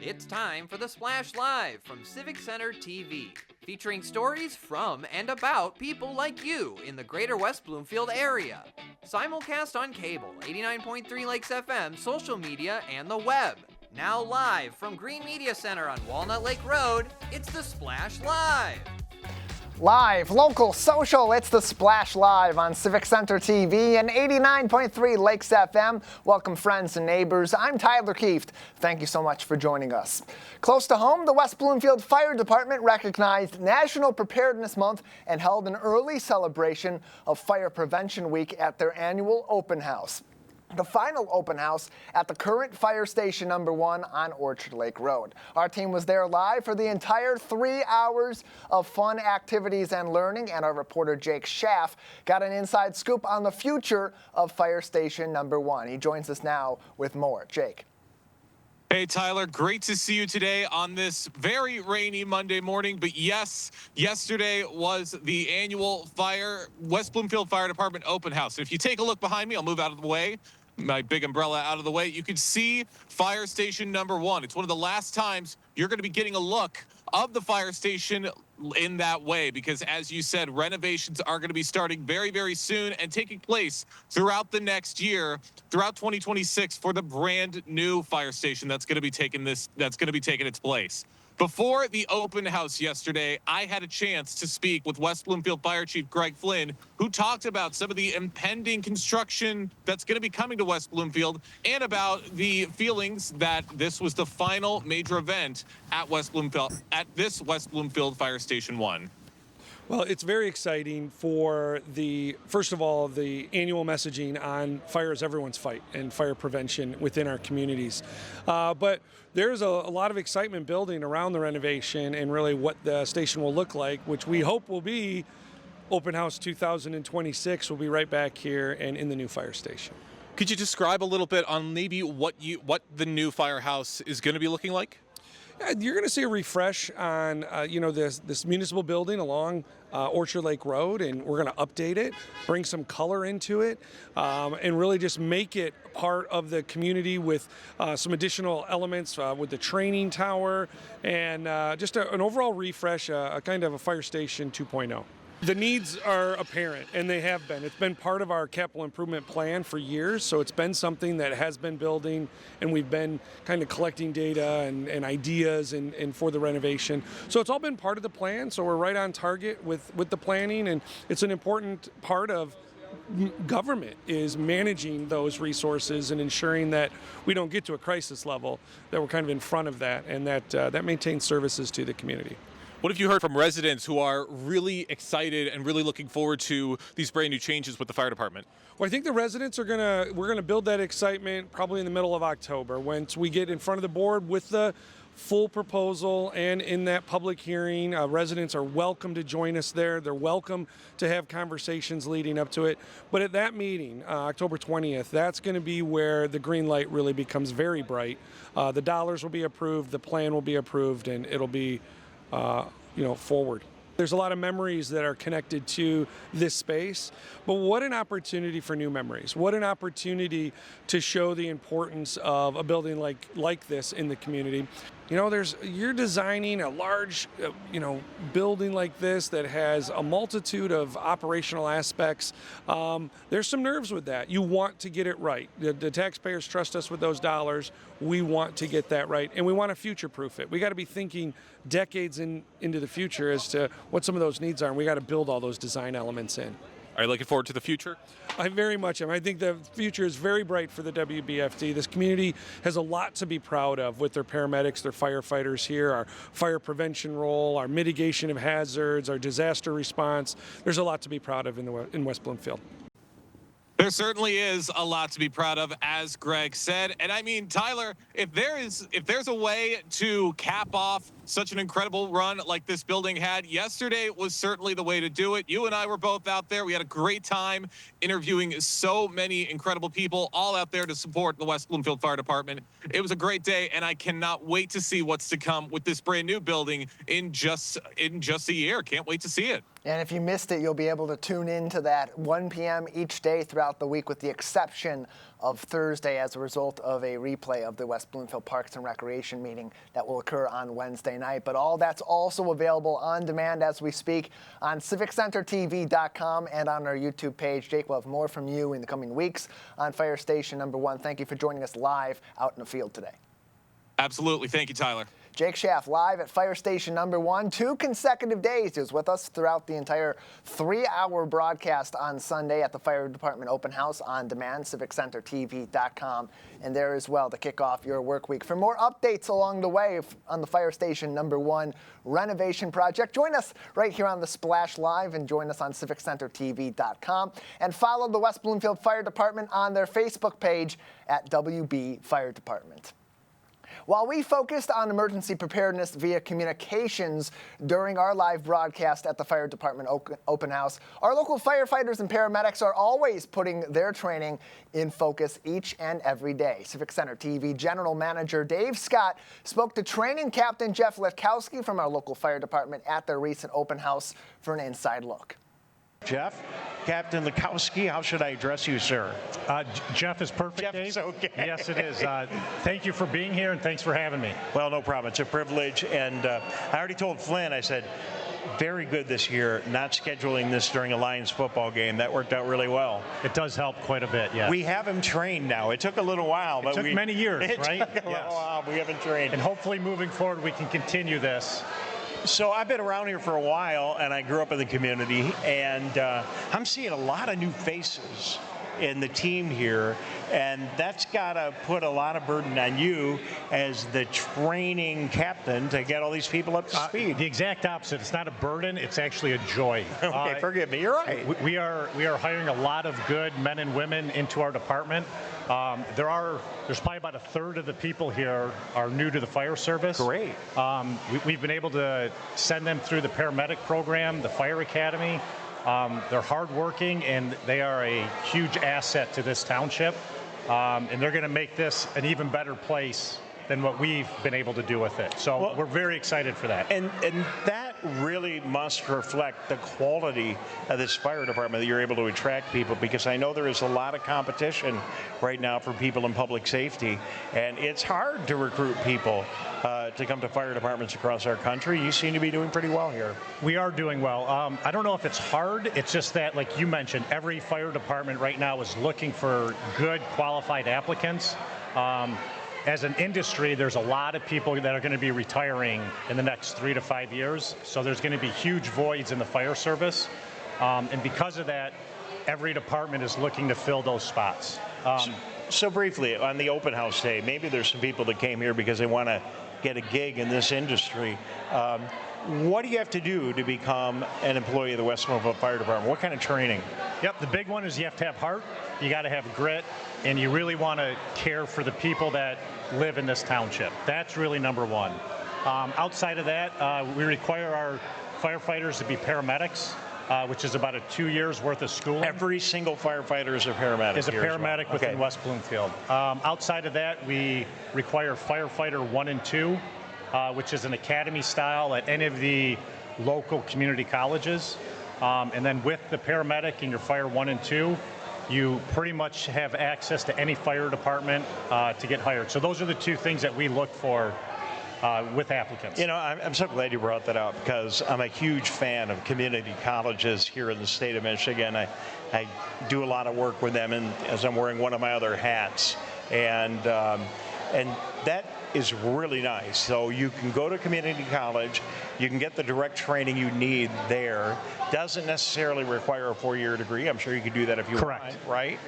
It's time for the Splash Live from Civic Center TV, featuring stories from and about people like you in the greater West Bloomfield area. Simulcast on cable, 89.3 Lakes FM, social media, and the web. Now live from Green Media Center on Walnut Lake Road, it's the Splash Live. Live, local, social, it's the Splash Live on Civic Center TV and 89.3 Lakes FM. Welcome, friends and neighbors. I'm Tyler Kieft. Thank you so much for joining us. Close to home, the West Bloomfield Fire Department recognized National Preparedness Month and held an early celebration of Fire Prevention Week at their annual open house. The final open house at the current fire station number 1 on Orchard Lake Road. Our team was there live for the entire 3 hours of fun activities and learning, and our reporter Jake Schaff got an inside scoop on the future of fire station number 1. He joins us now with more. Jake. Hey, Tyler, great to see you today on this very rainy Monday morning. But yes, yesterday was the annual West Bloomfield Fire Department open house. If you take a look behind me, I'll move out of the way. My big umbrella out of the way. You can see fire station number 1. It's one of the last times you're going to be getting a look of the fire station in that way, because as you said, renovations are going to be starting very, very soon and taking place throughout the next year, throughout 2026, for the brand new fire station that's going to be taking its place. Before the open house yesterday, I had a chance to speak with West Bloomfield Fire Chief Greg Flynn, who talked about some of the impending construction that's going to be coming to West Bloomfield and about the feelings that this was the final major event at this West Bloomfield Fire Station 1. Well, it's very exciting for first of all, the annual messaging on fire is everyone's fight and fire prevention within our communities. But there's a lot of excitement building around the renovation and really what the station will look like, which we hope will be Open House 2026. We'll be right back here and in the new fire station. Could you describe a little bit on maybe what the new firehouse is going to be looking like? You're going to see a refresh on, this municipal building along Orchard Lake Road, and we're going to update it, bring some color into it, and really just make it part of the community with some additional elements with the training tower and just an overall refresh, a kind of a fire station 2.0. The needs are apparent, and they have been. It's been part of our capital improvement plan for years, so it's been something that has been building, and we've been kind of collecting data and ideas and for the renovation. So it's all been part of the plan, so we're right on target with the planning, and it's an important part of government is managing those resources and ensuring that we don't get to a crisis level, that we're kind of in front of that, and that maintains services to the community. What have you heard from residents who are really excited and really looking forward to these brand new changes with the fire department? Well, I think the residents we're gonna build that excitement probably in the middle of October, once we get in front of the board with the full proposal, and in that public hearing, residents are welcome to join us there. They're welcome to have conversations leading up to it. But at that meeting, October 20th, that's going to be where the green light really becomes very bright. The dollars will be approved, the plan will be approved, and it'll be forward. There's a lot of memories that are connected to this space, but what an opportunity for new memories. What an opportunity to show the importance of a building like this in the community. You're designing a large, building like this that has a multitude of operational aspects. There's some nerves with that. You want to get it right. The taxpayers trust us with those dollars. We want to get that right, and we want to future-proof it. We got to be thinking decades into the future as to what some of those needs are, and we got to build all those design elements in. Are you looking forward to the future? I very much am. I think the future is very bright for the WBFD. This community has a lot to be proud of with their paramedics, their firefighters here, our fire prevention role, our mitigation of hazards, our disaster response. There's a lot to be proud of in West Bloomfield. There certainly is a lot to be proud of, as Greg said. And I mean, Tyler, if there's a way to cap off such an incredible run like this building had, yesterday was certainly the way to do it. You and I were both out there. We had a great time interviewing so many incredible people, all out there to support the West Bloomfield Fire Department. It was a great day, and I cannot wait to see what's to come with this brand new building in just a year. Can't wait to see it. And if you missed it, you'll be able to tune in to that 1 p.m. each day throughout throughout the week with the exception of Thursday as a result of a replay of the West Bloomfield Parks and Recreation meeting that will occur on Wednesday night. But all that's also available on demand as we speak on CivicCenterTV.com and on our YouTube page. Jake, we'll have more from you in the coming weeks on Fire Station number 1. Thank you for joining us live out in the field today. Absolutely. Thank you, Tyler. Jake Schaff live at Fire Station number 1, 2 consecutive days. He was with us throughout the entire 3-hour broadcast on Sunday at the Fire Department Open House on demand, CivicCenterTV.com, and there as well to kick off your work week. For more updates along the way on the Fire Station number 1 renovation project, join us right here on the Splash Live and join us on CivicCenterTV.com and follow the West Bloomfield Fire Department on their Facebook page at WB Fire Department. While we focused on emergency preparedness via communications during our live broadcast at the Fire Department Open House, our local firefighters and paramedics are always putting their training in focus each and every day. Civic Center TV General Manager Dave Scott spoke to Training Captain Jeff Litkowski from our local fire department at their recent open house for an inside look. Jeff, Captain Litkowski, how should I address you, sir? Jeff is perfect, Jeff Dave. is okay. Yes, it is. Thank you for being here, and thanks for having me. Well, no problem. It's a privilege. And I already told Flynn, I said, very good this year, not scheduling this during a Lions football game. That worked out really well. It does help quite a bit, yeah. We have him trained now. It took a little while. It took many years, right? It took a little while. We haven't trained. And hopefully moving forward, we can continue this. So I've been around here for a while, and I grew up in the community, and I'm seeing a lot of new faces in the team here, and that's got to put a lot of burden on you as the training captain to get all these people up to speed. The exact opposite. It's not a burden. It's actually a joy. Okay, forgive me. You're right. We are hiring a lot of good men and women into our department. There's probably about a third of the people here are new to the fire service. Great. We've been able to send them through the paramedic program, the fire academy. They're hardworking, and they are a huge asset to this township. And they're going to make this an even better place than what we've been able to do with it. So we're very excited for that. And that really must reflect the quality of this fire department, that you're able to attract people, because I know there is a lot of competition right now for people in public safety, and it's hard to recruit people to come to fire departments across our country. You seem to be doing pretty well here. We are doing well. I don't know if it's hard. It's just that, like you mentioned, every fire department right now is looking for good, qualified applicants. As an industry, there's a lot of people that are going to be retiring in the next 3 to 5 years. So there's going to be huge voids in the fire service. And because of that, every department is looking to fill those spots. So briefly, on the open house day, maybe there's some people that came here because they want to get a gig in this industry. What do you have to do to become an employee of the West Bloomfield Fire Department? What kind of training? Yep, the big one is you have to have heart, you got to have grit, and you really want to care for the people that live in this township. That's really number one. Outside of that, we require our firefighters to be paramedics, which is about a 2 years worth of schooling. Every single firefighter is a paramedic. Is a paramedic within Okay. West Bloomfield. Outside of that, we require firefighter 1 and 2, which is an academy style at any of the local community colleges. And then with the paramedic and your fire 1 and 2, you pretty much have access to any fire department to get hired. So those are the two things that we look for with applicants. You know, I'm so glad you brought that up, because I'm a huge fan of community colleges here in the state of Michigan. I do a lot of work with them, and as I'm wearing one of my other hats, and that is really nice. So you can go to community college, you can get the direct training you need there. Doesn't necessarily require a 4-year degree. I'm sure you could do that if you Correct. want, right?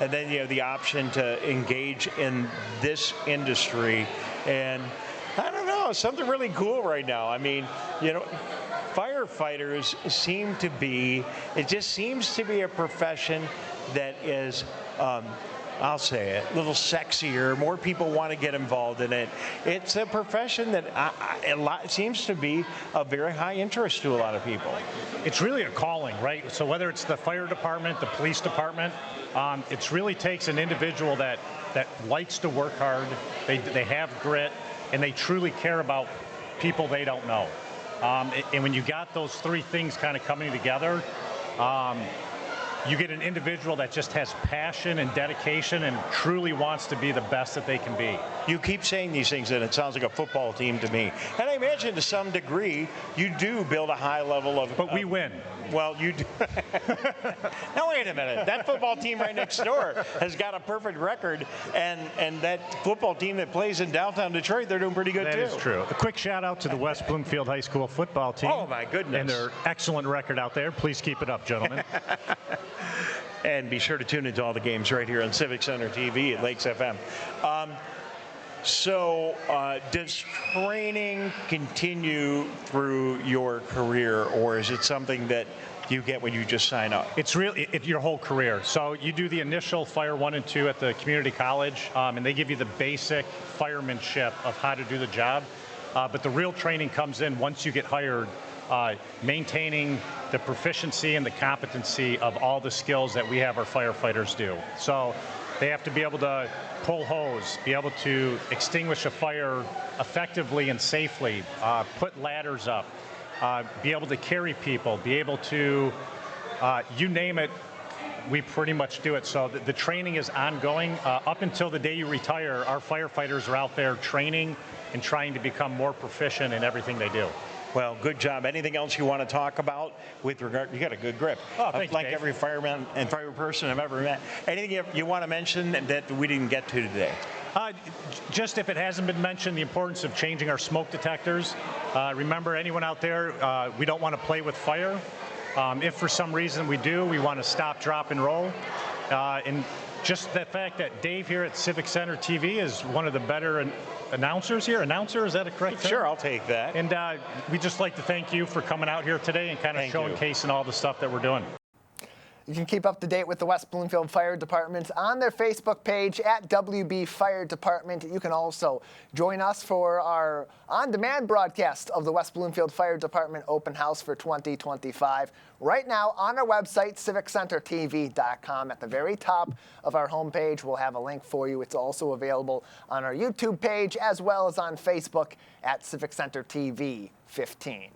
And then you have the option to engage in this industry, and I don't know, something really cool right now. I mean, you know, firefighters seem to be, it just seems to be a profession that is, I'll say it, a little sexier. More people want to get involved in it. It's a profession that it seems to be of very high interest to a lot of people. It's really a calling, right? So whether it's the fire department, the police department, it really takes an individual that likes to work hard, they have grit, and they truly care about people they don't know. And when you got those three things kind of coming together, you get an individual that just has passion and dedication and truly wants to be the best that they can be. You keep saying these things, and it sounds like a football team to me. And I imagine to some degree, you do build a high level of. But we win. Well, you do. Now, wait a minute. That football team right next door has got a perfect record, and that football team that plays in downtown Detroit, they're doing pretty good, too. That is true. A quick shout out to the West Bloomfield High School football team. Oh, my goodness. And their excellent record out there. Please keep it up, gentlemen. And be sure to tune into all the games right here on Civic Center TV at Lakes FM. So does training continue through your career, or is it something that you get when you just sign up? It's really your whole career. So you do the initial Fire 1 and 2 at the community college, and they give you the basic firemanship of how to do the job. But the real training comes in once you get hired, maintaining the proficiency and the competency of all the skills that we have our firefighters do. So they have to be able to pull hose, be able to extinguish a fire effectively and safely, put ladders up, be able to carry people, be able to, you name it, we pretty much do it. So the training is ongoing. Up until the day you retire, our firefighters are out there training and trying to become more proficient in everything they do. Well, good job. Anything else you want to talk about with regard? You got a good grip. Oh, thank you, like Dave. every fireman and fire person I've ever met. Anything you want to mention that we didn't get to today? Just if it hasn't been mentioned, the importance of changing our smoke detectors. Remember, anyone out there, we don't want to play with fire. If for some reason we do, we want to stop, drop, and roll. And just the fact that Dave here at Civic Center TV is one of the better announcers here. Announcer, is that a correct term? Sure, I'll take that. And we'd just like to thank you for coming out here today and kind of showcasing all the stuff that we're doing. You can keep up to date with the West Bloomfield Fire Department on their Facebook page at WB Fire Department. You can also join us for our on-demand broadcast of the West Bloomfield Fire Department Open House for 2025. Right now on our website, civiccentertv.com. At the very top of our homepage, we'll have a link for you. It's also available on our YouTube page as well as on Facebook at Civic Center TV 15.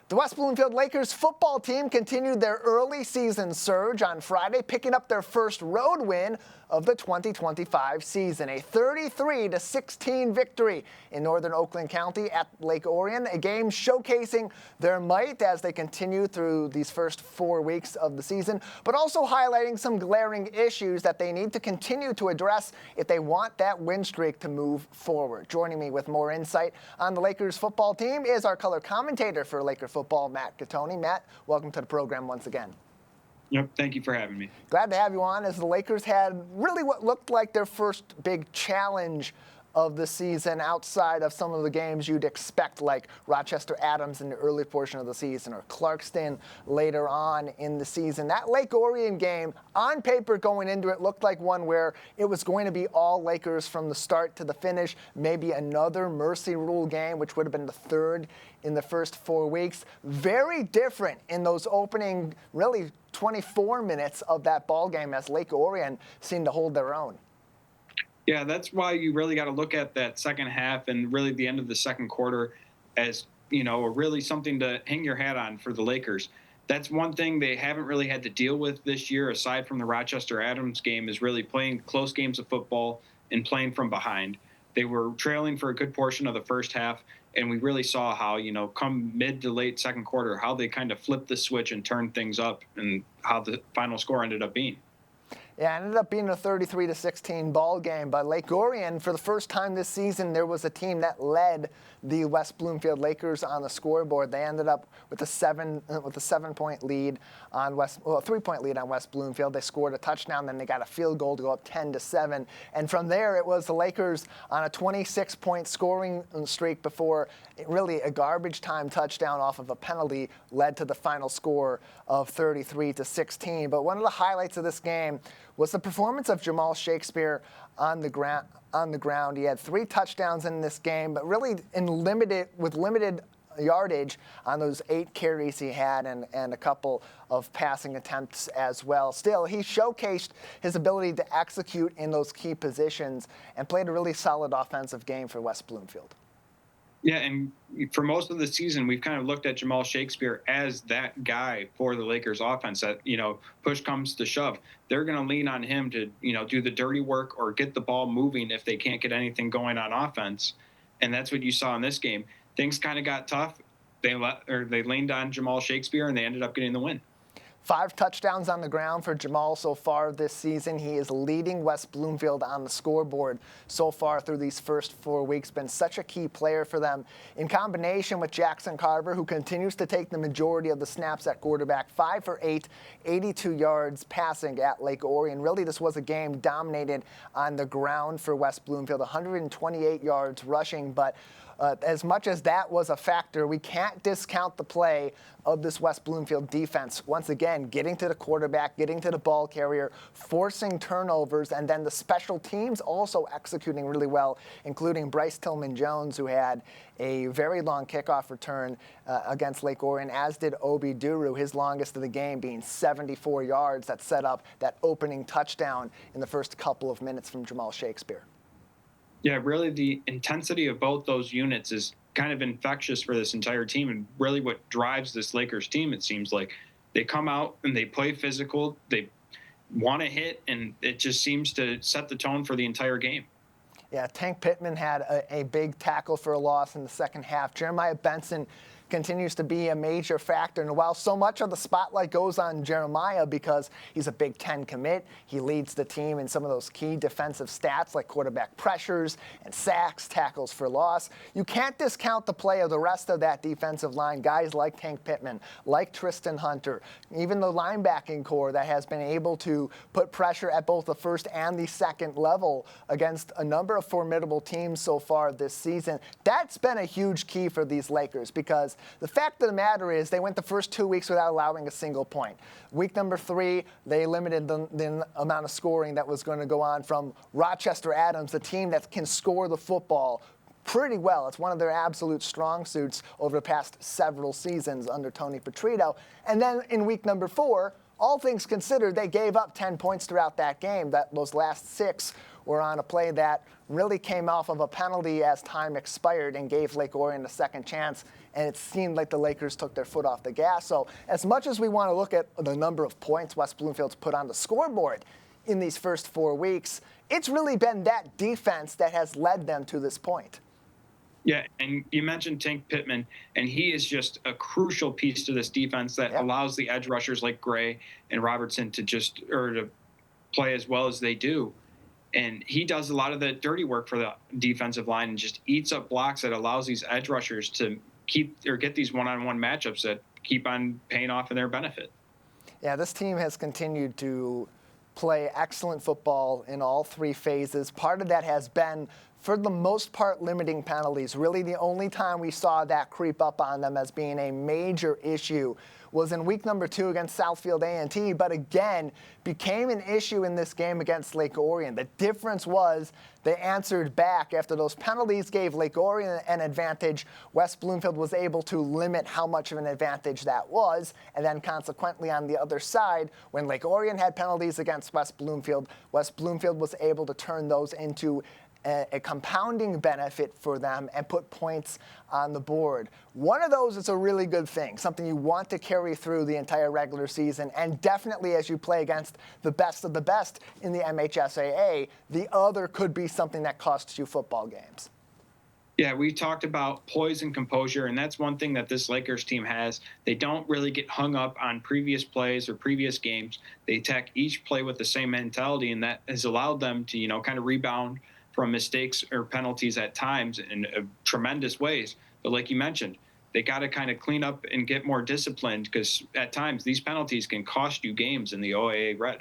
The West Bloomfield Lakers football team continued their early season surge on Friday, picking up their first road win of the 2025 season, a 33-16 victory in northern Oakland County at Lake Orion, a game showcasing their might as they continue through these first 4 weeks of the season, but also highlighting some glaring issues that they need to continue to address if they want that win streak to move forward. Joining me with more insight on the Lakers football team is our color commentator for Laker football, Matt Gattoni. Matt, welcome to the program once again. Yep, thank you for having me. Glad to have you on, as the Lakers had really what looked like their first big challenge of the season outside of some of the games you'd expect, like Rochester Adams in the early portion of the season or Clarkston later on in the season. That Lake Orion game, on paper going into it, looked like one where it was going to be all Lakers from the start to the finish, maybe another mercy rule game, which would have been the third in the first 4 weeks. Very different in those opening, really 24 minutes of that ball game as Lake Orion seemed to hold their own. Yeah, that's why you really got to look at that second half and really the end of the second quarter as, really something to hang your hat on for the Lakers. That's one thing they haven't really had to deal with this year, aside from the Rochester Adams game, is really playing close games of football and playing from behind. They were trailing for a good portion of the first half, and we really saw how, come mid to late second quarter, how they kind of flipped the switch and turned things up and how the final score ended up being. Yeah, it ended up being a 33-16 ball game. But Lake Orion, for the first time this season, there was a team that led the West Bloomfield Lakers on the scoreboard. They ended up with a 7-point lead on a 3-point lead on West Bloomfield. They scored a touchdown, then they got a field goal to go up 10-7. And from there, it was the Lakers on a 26-point scoring streak before really a garbage time touchdown off of a penalty led to the final score of 33-16. But one of the highlights of this game was the performance of Jamal Shakespeare on the ground. He had 3 touchdowns in this game, but really with limited yardage on those 8 carries he had and a couple of passing attempts as well. Still, he showcased his ability to execute in those key positions and played a really solid offensive game for West Bloomfield. Yeah, and for most of the season, we've kind of looked at Jamal Shakespeare as that guy for the Lakers offense that, push comes to shove. They're going to lean on him to, do the dirty work or get the ball moving if they can't get anything going on offense. And that's what you saw in this game. Things kind of got tough. They leaned on Jamal Shakespeare, and they ended up getting the win. 5 touchdowns on the ground for Jamal so far this season. He is leading West Bloomfield on the scoreboard so far through these first 4 weeks. Been such a key player for them in combination with Jackson Carver, who continues to take the majority of the snaps at quarterback. 5 for 8, 82 yards passing at Lake Orion. Really, this was a game dominated on the ground for West Bloomfield. 128 yards rushing, but as much as that was a factor, we can't discount the play of this West Bloomfield defense. Once again, getting to the quarterback, getting to the ball carrier, forcing turnovers, and then the special teams also executing really well, including Bryce Tillman-Jones, who had a very long kickoff return against Lake Orion, as did Obi Duru, his longest of the game being 74 yards that set up that opening touchdown in the first couple of minutes from Jamal Shakespeare. Yeah, really the intensity of both those units is kind of infectious for this entire team, and really what drives this Lakers team, it seems like. They come out and they play physical, they want to hit, and it just seems to set the tone for the entire game. Yeah, Tank Pittman had a big tackle for a loss in the second half. Jeremiah Benson continues to be a major factor. And while so much of the spotlight goes on Jeremiah because he's a Big Ten commit, he leads the team in some of those key defensive stats like quarterback pressures and sacks, tackles for loss. You can't discount the play of the rest of that defensive line, guys like Tank Pittman, like Tristan Hunter, even the linebacking core that has been able to put pressure at both the first and the second level against a number of formidable teams so far this season. That's been a huge key for these Lakers because the fact of the matter is they went the first 2 weeks without allowing a single point. Week number 3, they limited the amount of scoring that was going to go on from Rochester Adams, a team that can score the football pretty well. It's one of their absolute strong suits over the past several seasons under Tony Petrino. And then in week number 4, all things considered, they gave up 10 points throughout that game. Those last 6 were on a play that really came off of a penalty as time expired and gave Lake Orion a second chance. And it seemed like the Lakers took their foot off the gas. So as much as we want to look at the number of points West Bloomfield's put on the scoreboard in these first 4 weeks, it's really been that defense that has led them to this point. Yeah, and you mentioned Tank Pittman, and he is just a crucial piece to this defense that allows the edge rushers like Gray and Robertson to play as well as they do. And he does a lot of the dirty work for the defensive line and just eats up blocks that allows these edge rushers to get these one-on-one matchups that keep on paying off in their benefit. Yeah, this team has continued to play excellent football in all 3 phases. Part of that has been, for the most part, limiting penalties. Really, the only time we saw that creep up on them as being a major issue was in week number 2 against Southfield A&T, but again, became an issue in this game against Lake Orion. The difference was they answered back. After those penalties gave Lake Orion an advantage, West Bloomfield was able to limit how much of an advantage that was, and then consequently on the other side, when Lake Orion had penalties against West Bloomfield was able to turn those into a compounding benefit for them and put points on the board. One of those is a really good thing, something you want to carry through the entire regular season, and definitely as you play against the best of the best in the MHSAA, the other could be something that costs you football games. Yeah, we talked about poise and composure, and that's one thing that this Lakers team has. They don't really get hung up on previous plays or previous games. They attack each play with the same mentality, and that has allowed them to, kind of rebound from mistakes or penalties at times in tremendous ways. But like you mentioned, they got to kind of clean up and get more disciplined because at times these penalties can cost you games in the OAA Red.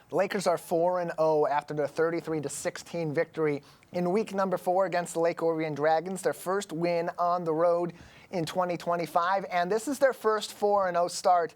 The Lakers are 4-0 after their 33-16 victory in week number 4 against the Lake Orion Dragons, their first win on the road in 2025. And this is their first 4-0 start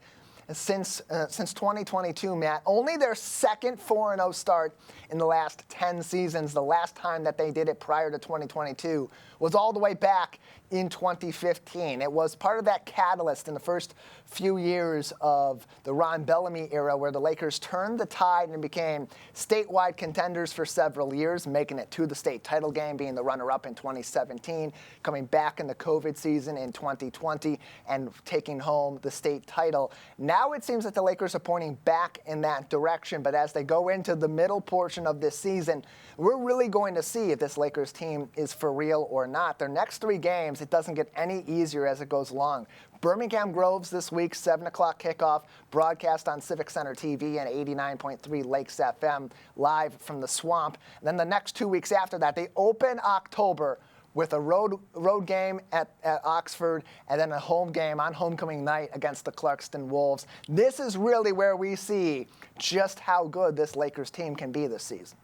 since 2022, Matt. Only their second 4-0 start in the last 10 seasons. The last time that they did it prior to 2022 was all the way back in 2015. It was part of that catalyst in the first few years of the Ron Bellamy era, where the Lakers turned the tide and became statewide contenders for several years, making it to the state title game, being the runner-up in 2017, coming back in the COVID season in 2020, and taking home the state title. Now it seems that the Lakers are pointing back in that direction, but as they go into the middle portion of this season, we're really going to see if this Lakers team is for real or not. Their next 3 games, it doesn't get any easier as it goes along. Birmingham Groves this week, 7 o'clock kickoff, broadcast on Civic Center TV and 89.3 Lakes FM, live from the Swamp. And then the next 2 weeks after that, they open October with a road game at Oxford, and then a home game on homecoming night against the Clarkston Wolves. This is really where we see just how good this Lakers team can be this season.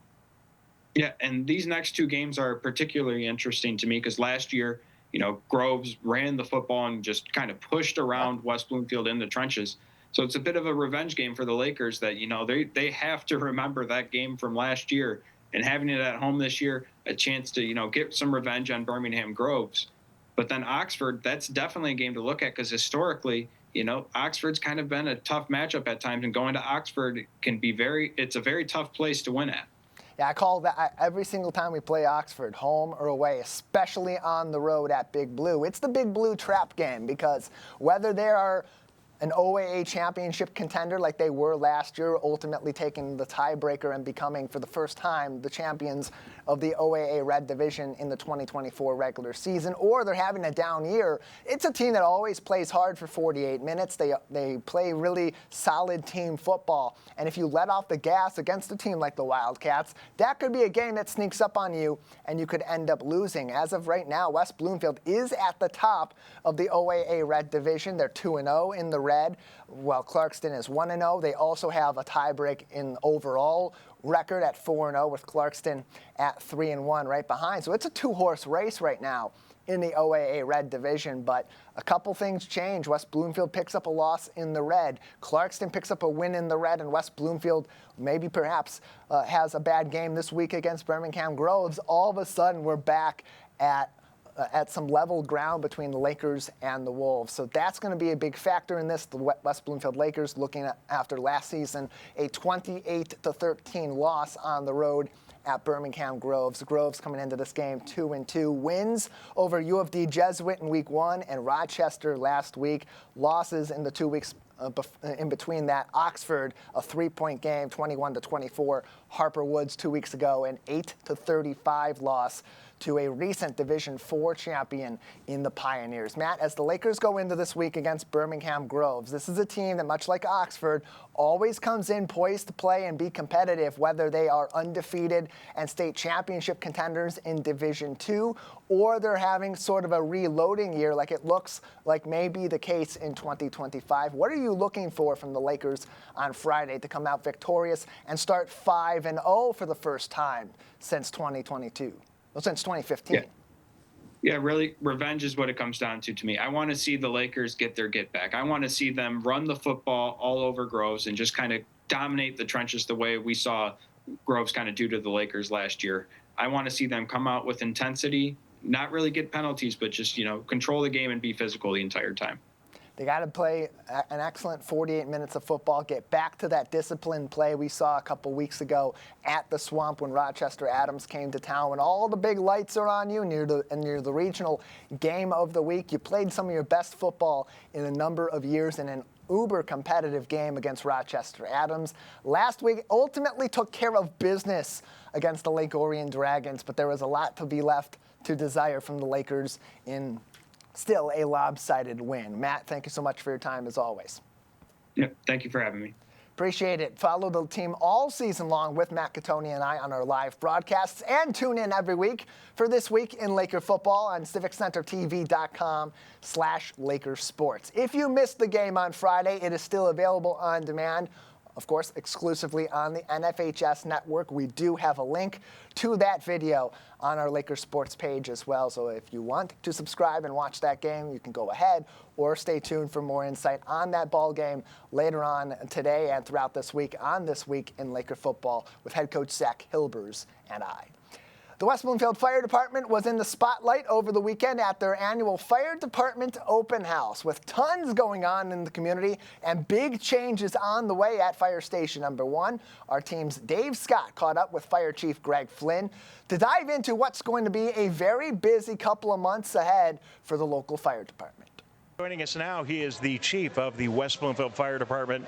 Yeah, and these next 2 games are particularly interesting to me because last year, Groves ran the football and just kind of pushed around West Bloomfield in the trenches. So it's a bit of a revenge game for the Lakers that, they have to remember that game from last year, and having it at home this year, a chance to, get some revenge on Birmingham Groves. But then Oxford, that's definitely a game to look at because historically, Oxford's kind of been a tough matchup at times, and going to Oxford can be it's a very tough place to win at. Yeah, I call that every single time we play Oxford, home or away, especially on the road at Big Blue. It's the Big Blue trap game because whether they are an OAA championship contender like they were last year, ultimately taking the tiebreaker and becoming, for the first time, the champions of the OAA Red Division in the 2024 regular season, or they're having a down year. It's a team that always plays hard for 48 minutes. They play really solid team football. And if you let off the gas against a team like the Wildcats, that could be a game that sneaks up on you and you could end up losing. As of right now, West Bloomfield is at the top of the OAA Red Division. They're 2-0 in the red, while Clarkston is 1-0. They also have a tiebreak in overall record at 4-0 with Clarkston at 3-1 right behind. So it's a 2-horse race right now in the OAA Red Division, but a couple things change. West Bloomfield picks up a loss in the red. Clarkston picks up a win in the red, and West Bloomfield maybe perhaps has a bad game this week against Birmingham Groves. All of a sudden, we're back at some level ground between the Lakers and the Wolves. So that's going to be a big factor in this. The West Bloomfield Lakers looking at, after last season, a 28-13 loss on the road at Birmingham Groves. Groves coming into this game 2-2. Wins over U of D Jesuit in week 1 and Rochester last week. Losses in the 2 weeks in between that. Oxford, a 3-point game, 21-24. Harper Woods 2 weeks ago, an 8-35 loss to a recent Division IV champion in the Pioneers. Matt, as the Lakers go into this week against Birmingham Groves, this is a team that, much like Oxford, always comes in poised to play and be competitive, whether they are undefeated and state championship contenders in Division II, or they're having sort of a reloading year like it looks like may be the case in 2025. What are you looking for from the Lakers on Friday to come out victorious and start 5-0 for the first time since 2022? Well, since 2015. Yeah, really, revenge is what it comes down to me. I want to see the Lakers get their get back. I want to see them run the football all over Groves and just kind of dominate the trenches the way we saw Groves kind of do to the Lakers last year. I want to see them come out with intensity, not really get penalties, but just, control the game and be physical the entire time. They got to play an excellent 48 minutes of football, get back to that disciplined play we saw a couple weeks ago at the Swamp when Rochester Adams came to town. When all the big lights are on you and you're the regional game of the week, you played some of your best football in a number of years in an uber competitive game against Rochester Adams. Last week ultimately took care of business against the Lake Orion Dragons, but there was a lot to be left to desire from the Lakers in still a lopsided win. Matt, thank you so much for your time as always. Yeah, thank you for having me. Appreciate it. Follow the team all season long with Matt Catoni and I on our live broadcasts, and tune in every week for This Week in Laker Football on civiccentertv.com/Lakersports. If you missed the game on Friday, it is still available on demand of course, exclusively on the NFHS network. We do have a link to that video on our Lakers sports page as well. So if you want to subscribe and watch that game, you can go ahead, or stay tuned for more insight on that ball game later on today and throughout this week on This Week in Laker Football with head coach Zach Hilbers and I. The West Bloomfield Fire Department was in the spotlight over the weekend at their annual Fire Department Open House, with tons going on in the community and big changes on the way at Fire Station Number 1. Our team's Dave Scott caught up with Fire Chief Greg Flynn to dive into what's going to be a very busy couple of months ahead for the local fire department. Joining us now, he is the chief of the West Bloomfield Fire Department.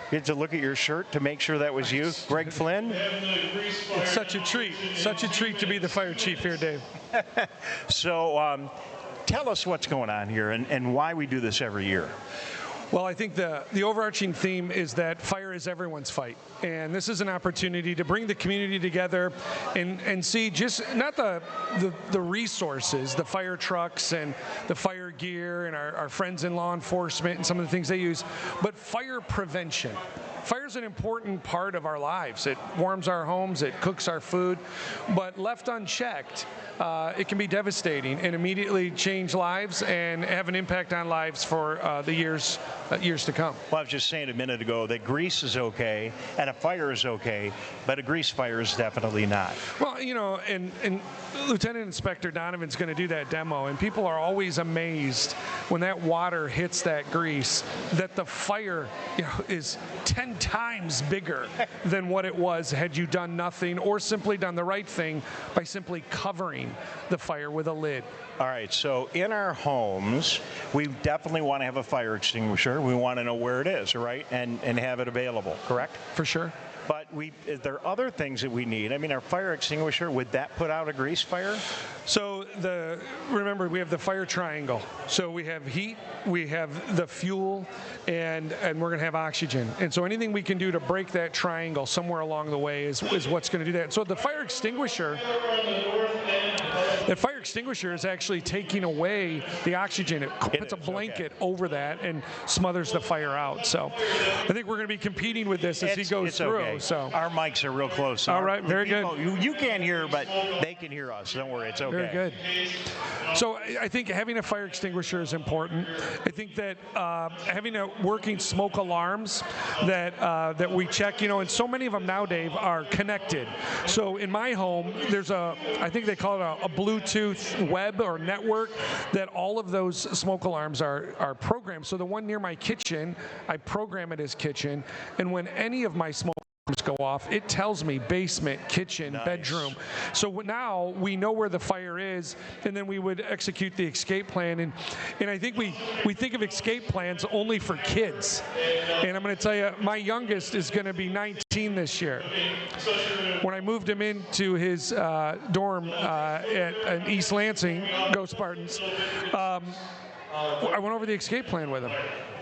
Get to look at your shirt to make sure that was you, Greg Flynn. It's such a treat to be the fire chief here, Dave. So tell us what's going on here and why we do this every year. Well, I think the overarching theme is that fire is everyone's fight. And this is an opportunity to bring the community together and see just not the resources, the fire trucks and the fire gear and our friends in law enforcement and some of the things they use, but fire prevention. Fire is an important part of our lives. It warms our homes, it cooks our food, but left unchecked, it can be devastating and immediately change lives and have an impact on lives for the years to come. Well, I was just saying a minute ago that grease is okay and a fire is okay, but a grease fire is definitely not. Well, you know, and Lieutenant Inspector Donovan's going to do that demo, and people are always amazed when that water hits that grease that the fire, you know, is 10 times bigger than what it was had you done nothing or simply done the right thing by simply covering the fire with a lid. All right, so in our homes, we definitely want to have a fire extinguisher. We want to know where it is, right, and have it available, correct? For sure. But there are other things that we need. I mean, our fire extinguisher, would that put out a grease fire? So remember, we have the fire triangle. So we have heat, we have the fuel, and we're going to have oxygen. And so anything we can do to break that triangle somewhere along the way is what's going to do that. So the fire extinguisher is actually taking away the oxygen. It puts a blanket over that and smothers the fire out. So I think we're going to be competing with this as he goes through. Okay. So our mics are real close. All right, very good. You can't hear, but they can hear us. Don't worry, it's okay. Very good. So I think having a fire extinguisher is important. I think that having working smoke alarms that we check, you know, and so many of them now, Dave, are connected. So in my home, there's I think they call it a Bluetooth web or network that all of those smoke alarms are programmed. So the one near my kitchen, I program it as kitchen, and when any of my smoke go off, it tells me basement, kitchen, nice. Bedroom. So now we know where the fire is, and then we would execute the escape plan. And I think we think of escape plans only for kids. And I'm going to tell you, my youngest is going to be 19 this year. When I moved him into his dorm at East Lansing, Go Spartans, I went over the escape plan with him.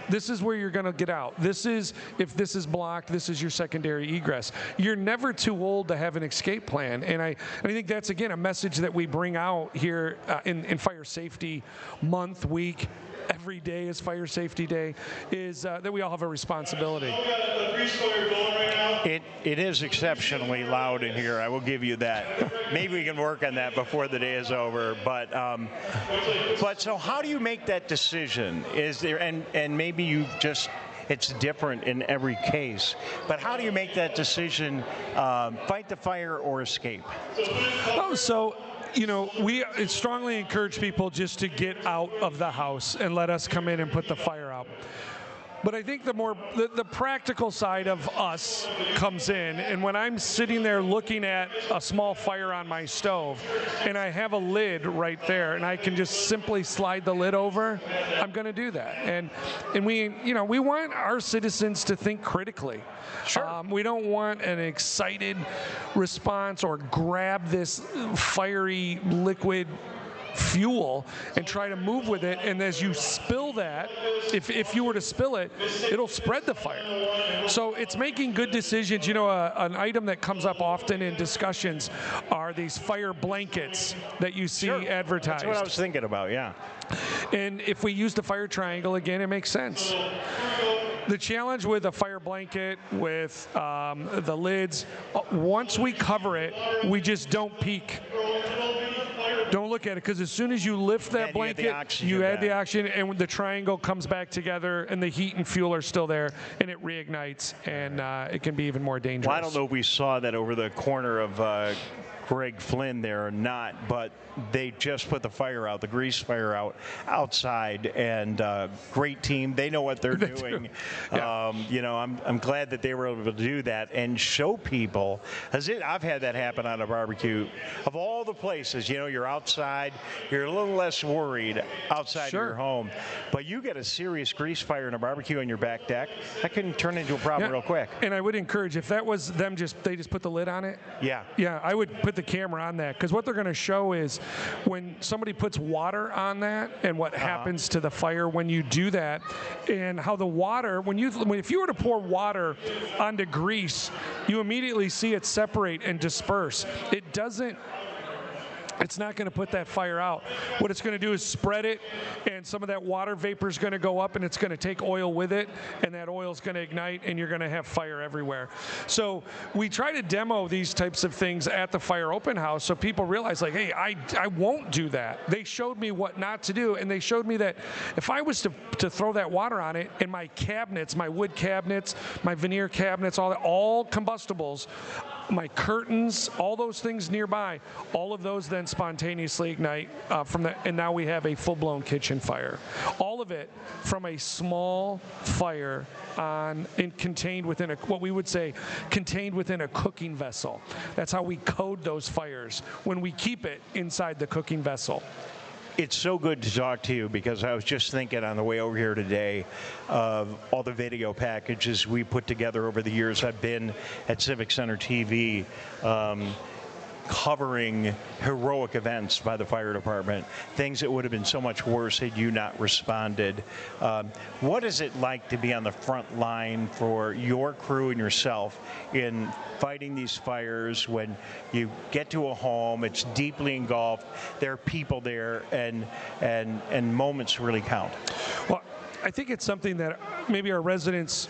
This is where you're going to get out. If this is blocked, this is your secondary egress. You're never too old to have an escape plan. And I think that's, again, a message that we bring out here in Fire Safety Month, week. Every day is Fire Safety Day, is that we all have a responsibility. It is exceptionally loud in here. I will give you that. Maybe we can work on that before the day is over. But so how do you make that decision? Is there and maybe it's different in every case. But how do you make that decision? Fight the fire or escape? You know, we strongly encourage people just to get out of the house and let us come in and put the fire out. But I think the practical side of us comes in, and when I'm sitting there looking at a small fire on my stove, and I have a lid right there, and I can just simply slide the lid over, I'm going to do that. And we want our citizens to think critically. Sure. We don't want an excited response or grab this fiery liquid fuel and try to move with it, and as you spill that, if you were to spill it, it'll spread the fire. So it's making good decisions. You know, an item that comes up often in discussions are these fire blankets that you see advertised. That's what I was thinking about, yeah. And if we use the fire triangle again, it makes sense. The challenge with a fire blanket, with the lids, once we cover it, we just don't peek. Don't look at it, because as soon as you lift that blanket, you add the oxygen, and the triangle comes back together, and the heat and fuel are still there, and it reignites, and it can be even more dangerous. Well, I don't know if we saw that over the corner of Greg Flynn there or not, but they just put the fire out, the grease fire out outside, and great team. They know what they're doing. Yeah. You know, I'm glad that they were able to do that and show people. I've had that happen on a barbecue. Of all the places, you know, you're outside, you're a little less worried outside your home, but you get a serious grease fire in a barbecue on your back deck, that can turn into a problem real quick. And I would encourage, if that was them, they just put the lid on it. Yeah. Yeah, I would put the camera on that, because what they're going to show is when somebody puts water on that and what happens to the fire when you do that, and how the water, if you were to pour water onto grease, you immediately see it separate and disperse. It's not going to put that fire out. What it's going to do is spread it, and some of that water vapor is going to go up, and it's going to take oil with it, and that oil is going to ignite, and you're going to have fire everywhere. So we try to demo these types of things at the fire open house, so people realize, like, hey, I won't do that. They showed me what not to do, and they showed me that if I was to throw that water on it, and my cabinets, my wood cabinets, my veneer cabinets, all combustibles, my curtains, all those things nearby, all of those then spontaneously ignite and now we have a full-blown kitchen fire. All of it from a small fire contained within what we would say contained within a cooking vessel. That's how we code those fires, when we keep it inside the cooking vessel. It's so good to talk to you, because I was just thinking on the way over here today of all the video packages we put together over the years. I've been at Civic Center TV covering heroic events by the fire department, things that would have been so much worse had you not responded. What is it like to be on the front line for your crew and yourself in fighting these fires? When you get to a home, it's deeply engulfed, there are people there, and moments really count. Well, I think it's something that maybe our residents,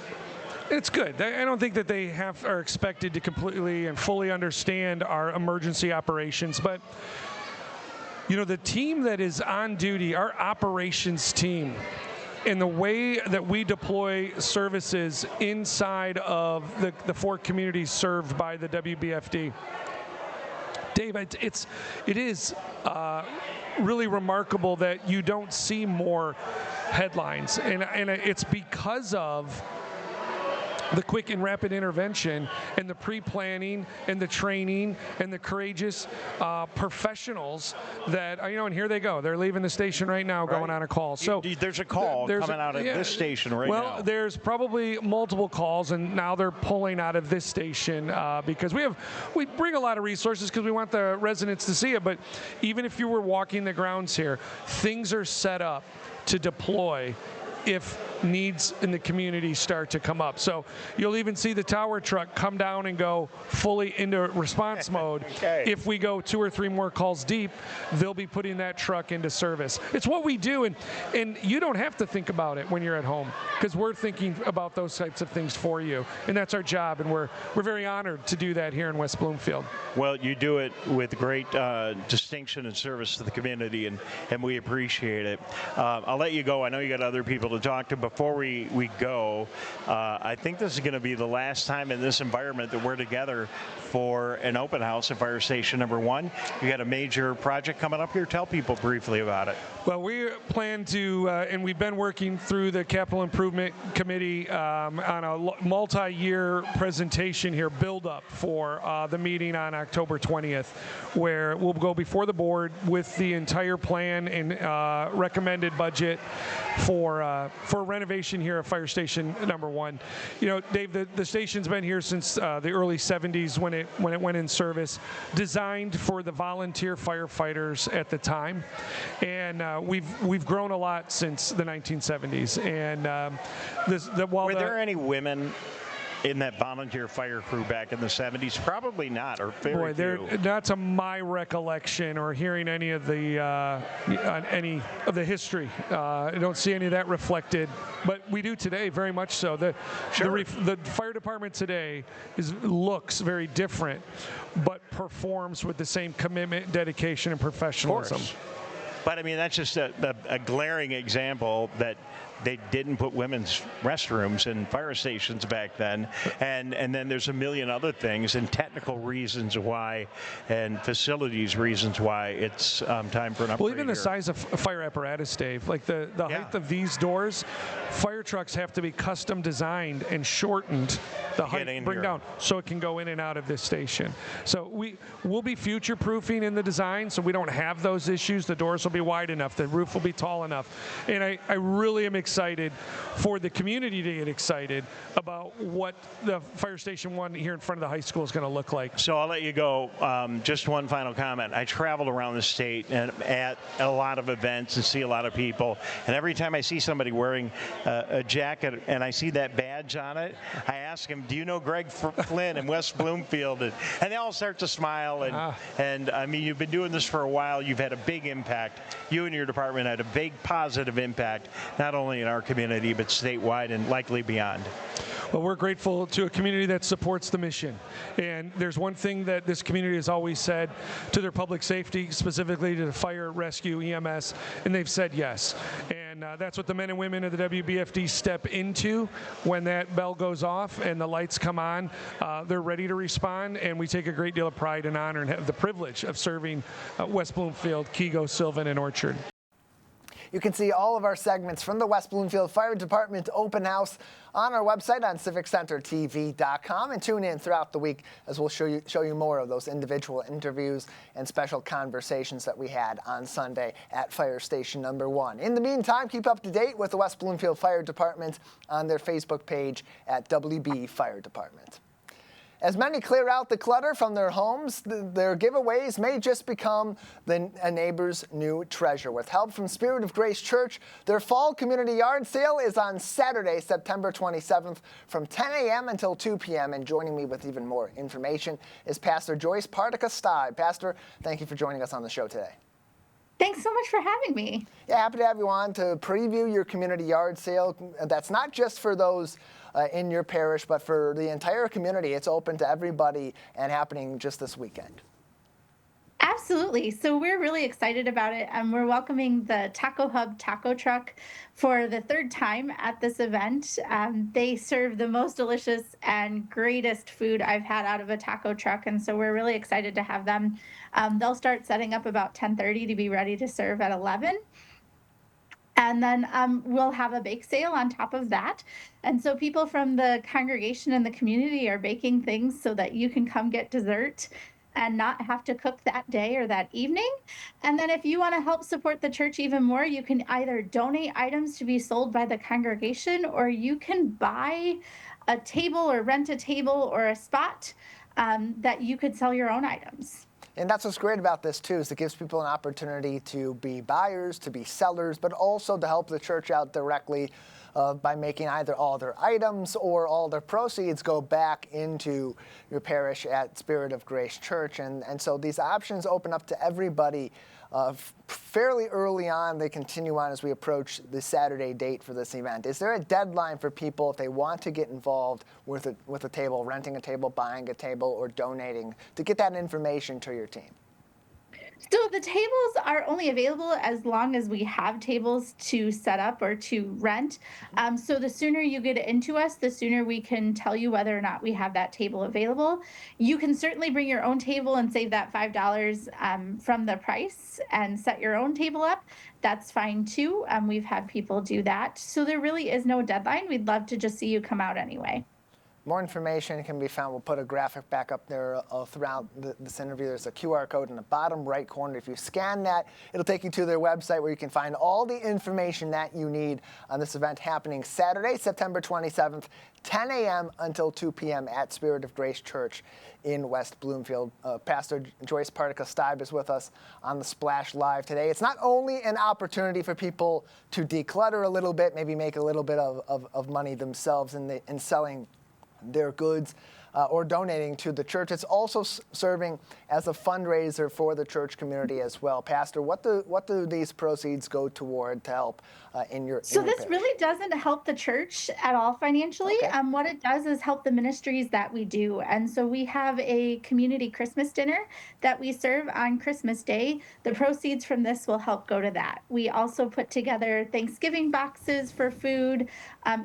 it's good. I don't think that they are expected to completely and fully understand our emergency operations, but you know, the team that is on duty, our operations team, and the way that we deploy services inside of the 4 communities served by the WBFD, Dave, it is really remarkable that you don't see more headlines, and it's because of the quick and rapid intervention and the pre-planning and the training and the courageous professionals that, you know, and here they go. They're leaving the station right now, going on a call. So there's a call coming out of this station right now. Well, there's probably multiple calls, and now they're pulling out of this station because we bring a lot of resources because we want the residents to see it. But even if you were walking the grounds here, things are set up to deploy if needs in the community start to come up. So you'll even see the tower truck come down and go fully into response mode. Okay. If we go 2 or 3 more calls deep, they'll be putting that truck into service. It's what we do, and you don't have to think about it when you're at home, because we're thinking about those types of things for you, and that's our job, and we're very honored to do that here in West Bloomfield. Well, you do it with great distinction and service to the community, and we appreciate it. I'll let you go. I know you got other people to talk to. Before we go, I think this is going to be the last time in this environment that we're together for an open house at Fire Station number 1. You got a major project coming up here. Tell people briefly about it. Well, we plan to, and we've been working through the Capital Improvement Committee on a multi-year presentation here, build-up for the meeting on October 20th, where we'll go before the board with the entire plan and recommended budget for renovation here at Fire Station number 1. You know, Dave, the station's been here since the early 70s when it went in service, designed for the volunteer firefighters at the time, and we've grown a lot since the 1970s. And were there any women in that volunteer fire crew back in the 70s? Probably not, or very few. Not to my recollection or hearing any of the history. I don't see any of that reflected, but we do today, very much so. The fire department today looks very different, but performs with the same commitment, dedication, and professionalism. But I mean, that's just a glaring example that they didn't put women's restrooms in fire stations back then, and then there's a million other things and technical reasons why, and facilities reasons why it's time for an upgrade. Well, even the size of fire apparatus, Dave, like the height of these doors, fire trucks have to be custom designed and shortened the height bring down so it can go in and out of this station. So we'll be future proofing in the design, so we don't have those issues. The doors will be wide enough, the roof will be tall enough, and I really am excited for the community to get excited about what the Fire Station 1 here in front of the high school is going to look like. So I'll let you go. Just one final comment. I traveled around the state and at a lot of events and see a lot of people, and every time I see somebody wearing a jacket and I see that badge on it, I ask them, do you know Greg Flynn in West Bloomfield? And they all start to smile. And I mean, you've been doing this for a while. You've had a big impact. You and your department had a big positive impact, not only in our community, but statewide and likely beyond. Well, we're grateful to a community that supports the mission. And there's one thing that this community has always said to their public safety, specifically to the fire, rescue, EMS, and they've said yes. And that's what the men and women of the WBFD step into when that bell goes off and the lights come on. They're ready to respond, and we take a great deal of pride and honor and have the privilege of serving West Bloomfield, Kego, Sylvan, and Orchard. You can see all of our segments from the West Bloomfield Fire Department Open House on our website on civiccentertv.com, and tune in throughout the week as we'll show you more of those individual interviews and special conversations that we had on Sunday at Fire Station Number 1. In the meantime, keep up to date with the West Bloomfield Fire Department on their Facebook page at WB Fire Department. As many clear out the clutter from their homes, their giveaways may just become a neighbor's new treasure. With help from Spirit of Grace Church, their fall community yard sale is on Saturday, September 27th from 10 a.m. until 2 p.m. And joining me with even more information is Pastor Joyce Partica-Steib. Pastor, thank you for joining us on the show today. Thanks so much for having me. Yeah, happy to have you on to preview your community yard sale. That's not just for those in your parish, but for the entire community. It's open to everybody and happening just this weekend. Absolutely. So we're really excited about it. We're welcoming the Taco Hub taco truck for the third time at this event. They serve the most delicious and greatest food I've had out of a taco truck. And so we're really excited to have them. They'll start setting up about 10:30 to be ready to serve at 11. And then we'll have a bake sale on top of that. And so people from the congregation and the community are baking things so that you can come get dessert and not have to cook that day or that evening. And then if you want to help support the church even more, you can either donate items to be sold by the congregation, or you can buy a table or rent a table or a spot that you could sell your own items. And that's what's great about this, too, is it gives people an opportunity to be buyers, to be sellers, but also to help the church out directly by making either all their items or all their proceeds go back into your parish at Spirit of Grace Church. And so these options open up to everybody fairly early on. They continue on as we approach the Saturday date for this event. Is there a deadline for people if they want to get involved with a table, renting a table, buying a table, or donating, to get that information to your team? So the tables are only available as long as we have tables to set up or to rent. So the sooner you get into us, the sooner we can tell you whether or not we have that table available. You can certainly bring your own table and save that $5 from the price and set your own table up. That's fine too. We've had people do that. So there really is no deadline. We'd love to just see you come out anyway. More information can be found. We'll put a graphic back up there throughout this interview. There's a QR code in the bottom right corner. If you scan that, it'll take you to their website where you can find all the information that you need on this event happening Saturday, September 27th, 10 a.m. until 2 p.m. at Spirit of Grace Church in West Bloomfield. Pastor Joyce Partica-Steib is with us on the Splash Live today. It's not only an opportunity for people to declutter a little bit, maybe make a little bit of money themselves in selling their goods or donating to the church. It's also serving as a fundraiser for the church community as well. Pastor, what do these proceeds go toward to help in your So in your this parish? really doesn't help the church at all financially. Okay. What it does is help the ministries that we do. And so we have a community Christmas dinner that we serve on Christmas Day. The proceeds from this will help go to that. We also put together Thanksgiving boxes for food,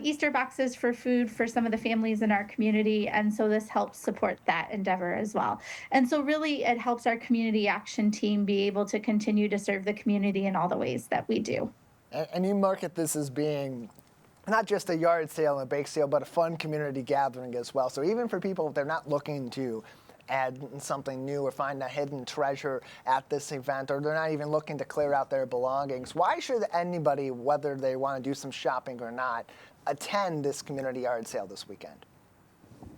Easter boxes for food for some of the families in our community. And so this helps support that endeavor as well. And so really it helps our community action team be able to continue to serve the community in all the ways that we do. And you market this as being not just a yard sale and a bake sale, but a fun community gathering as well. So even for people, if they're not looking to add something new or find a hidden treasure at this event, or they're not even looking to clear out their belongings, why should anybody, whether they want to do some shopping or not, attend this community yard sale this weekend?